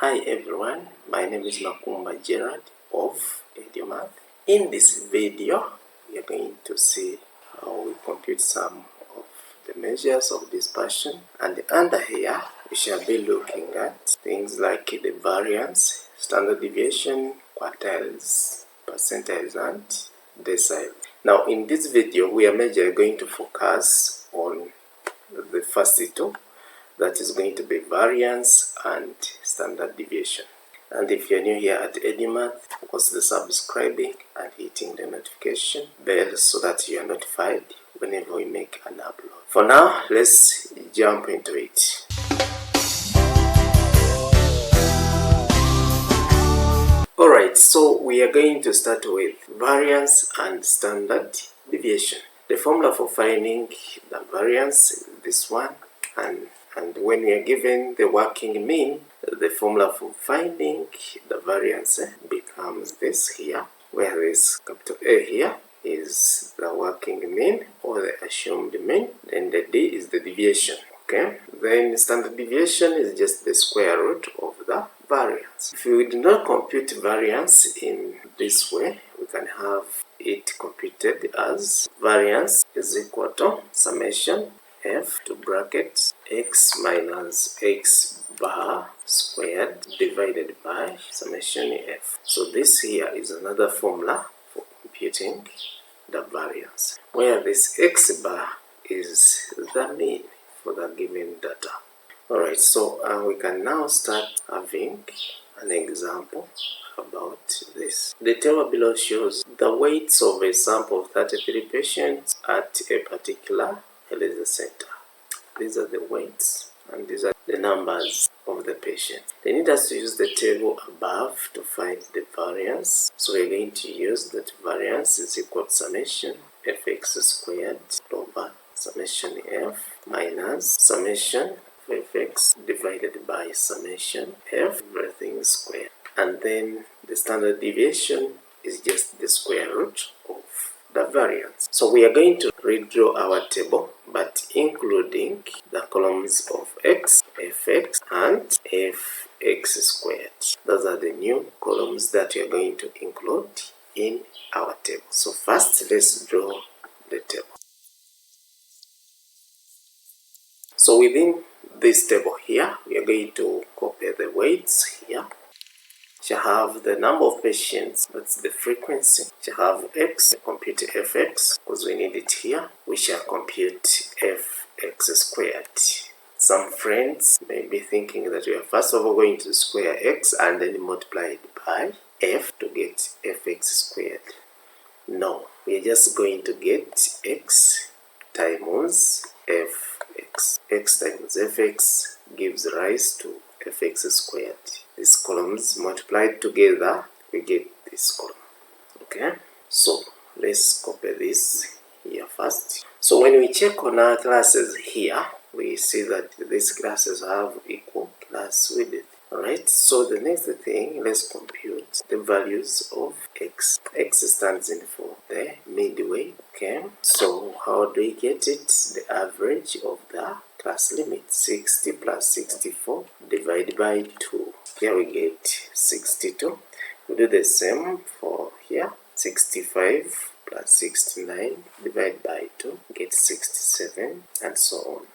Hi everyone, my name is Makumba Gerard of EduMath. In this video, we are going to see how we compute some of the measures of dispersion, and under here we shall be looking at things like the variance, standard deviation, quartiles, percentiles, and decile. Now in this video, we are majorly going to focus on the first two, that is going to be variance and standard deviation. And if you're new here at EduMath, consider subscribing and hitting the notification bell so that you are notified whenever we make an upload. For now, let's jump into it. Alright, so we are going to start with variance and standard deviation. The formula for finding the variance is this one, and when we are given the working mean, the formula for finding the variance becomes this here, where this capital A here is the working mean or the assumed mean, then the D is the deviation. Okay, then standard deviation is just the square root of the variance. If we do not compute variance in this way, we can have it computed as variance is equal to summation f to bracket x minus x bar squared divided by summation f. So this here is another formula for computing the variance, where this x bar is the mean for the given data. Alright, so we can now start having an example about this. The table below shows the weights of a sample of 33 patients at a particular ELISA center. These are the weights and these are the numbers of the patient. They need us to use the table above to find the variance. So we're going to use that variance is equal to summation fx squared over summation f minus summation fx divided by summation f, everything squared. And then the standard deviation is just the square root of the variance. So we are going to redraw our table, but including the columns of x, fx, and fx squared. Those are the new columns that we are going to include in our table. So first, let's draw the table. So within this table here, we are going to copy the weights here. Shall have the number of patients, that's the frequency. Shall have x, compute fx, because we need it here. We shall compute fx squared. Some friends may be thinking that we are first of all going to square x and then multiply it by f to get fx squared. No, we are just going to get x times fx. X times fx gives rise to fx squared. These columns multiplied together, we get this column. Okay, so let's copy this here first. So when we check on our classes here, we see that these classes have equal class width. Alright, so the next thing, let's compute the values of x. X stands in for the midway. Okay, so how do we get it? The average of the class limit, 60 plus 64 divided by 2. Here we get 62. We do the same for here, 65 plus 69 divided by 2, get 67, and so on.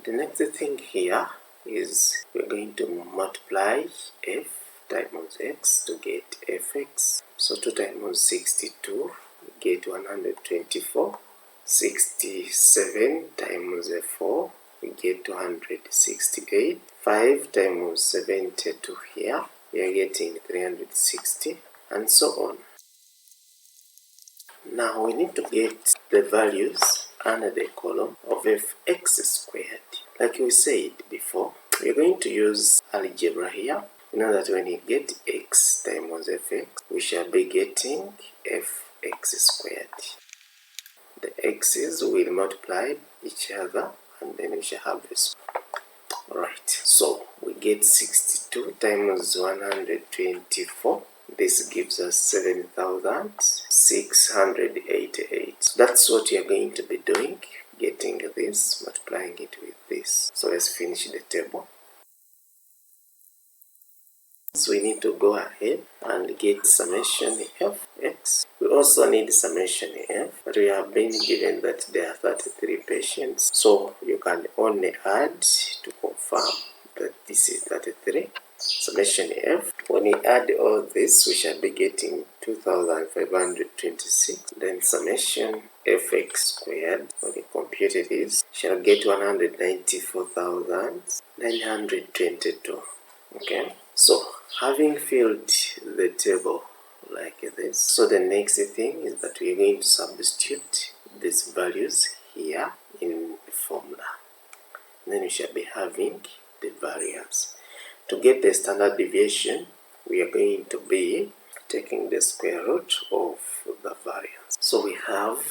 The next thing here is we're going to multiply f times x to get fx. So 2 times 62, we get 124. 67 times 4, we get 268. 5 times 72 here, we are getting 360, and so on. Now we need to get the values under the column of fx squared. Like we said before, we are going to use algebra here. You know that when you get x times fx, we shall be getting fx squared. The x's will multiply each other and then we shall have this. Alright, so we get 62 times 124. This gives us 7,688. So that's what we are going to be doing, getting this, multiplying it with this. So let's finish the table. So we need to go ahead and get summation fx. We also need summation f, but we have been given that there are 33 patients, so you can only add to confirm that this is 33. Summation f. When we add all this, we shall be getting 2526. Then summation fx squared, when we compute it, is shall get 194,922. Okay, so having filled the table like this, so the next thing is that we're going to substitute these values here in the formula. Then we shall be having the variance. To get the standard deviation, we are going to be taking the square root of the variance. So we have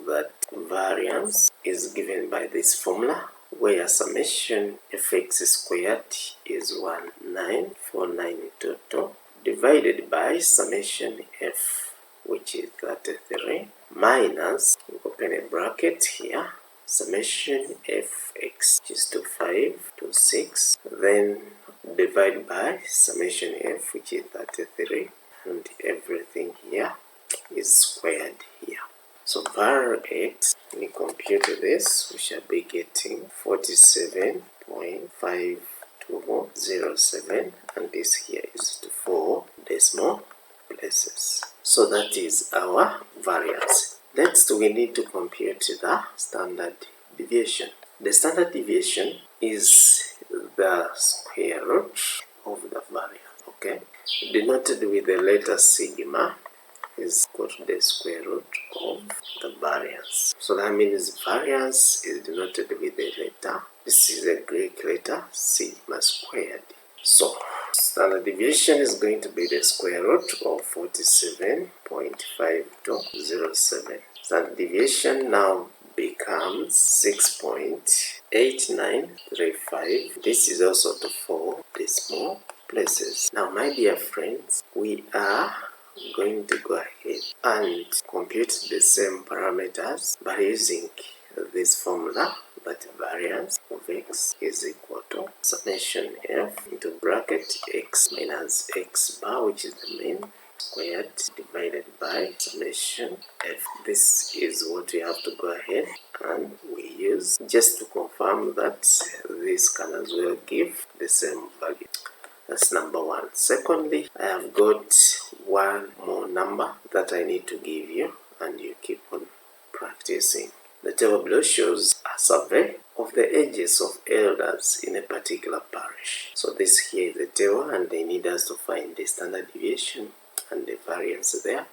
that variance is given by this formula, where summation fx squared is 194,922 divided by summation f, which is 33, minus, we open a bracket here, summation fx, which is 2526, then divide by summation f, which is 33, and everything here is squared here. So var x, when we compute this, we shall be getting 47.5207, and this here is to 4 decimal places. So that is our variance. Next, we need to compute the standard deviation. The standard deviation is the square root of the variance, okay? Denoted with the letter sigma is equal to the square root of the variance. So that means variance is denoted with the letter, this is a Greek letter, sigma squared. So standard deviation is going to be the square root of 47.5207. Standard deviation now becomes 6.8935. This is also to 4 decimal places. Now, my dear friends, we are going to go ahead and compute the same parameters by using this formula, that variance of x is equal to summation f into bracket x minus x bar, which is the mean, squared, divided by summation f. This is what we have to go ahead and we use just to confirm that this can as well give the same value. That's number one. Secondly, I have got one more number that I need to give you, and you keep on practicing. The table below shows a survey of the ages of elders in a particular parish. So this here is the table, and they need us to find the standard deviation and the variance there.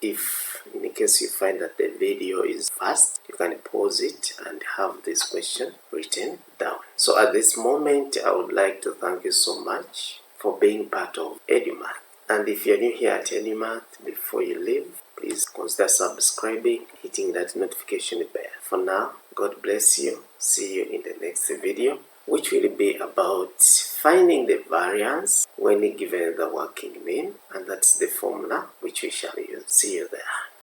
If in case you find that the video is fast, you can pause it and have this question written down. So at this moment, I would like to thank you so much for being part of EduMath. And if you're new here at EduMath, before you leave, please consider subscribing, hitting that notification bell. For now, God bless you. See you in the next video, which will be about finding the variance when given the working mean, and that's the formula which we shall use. See you there.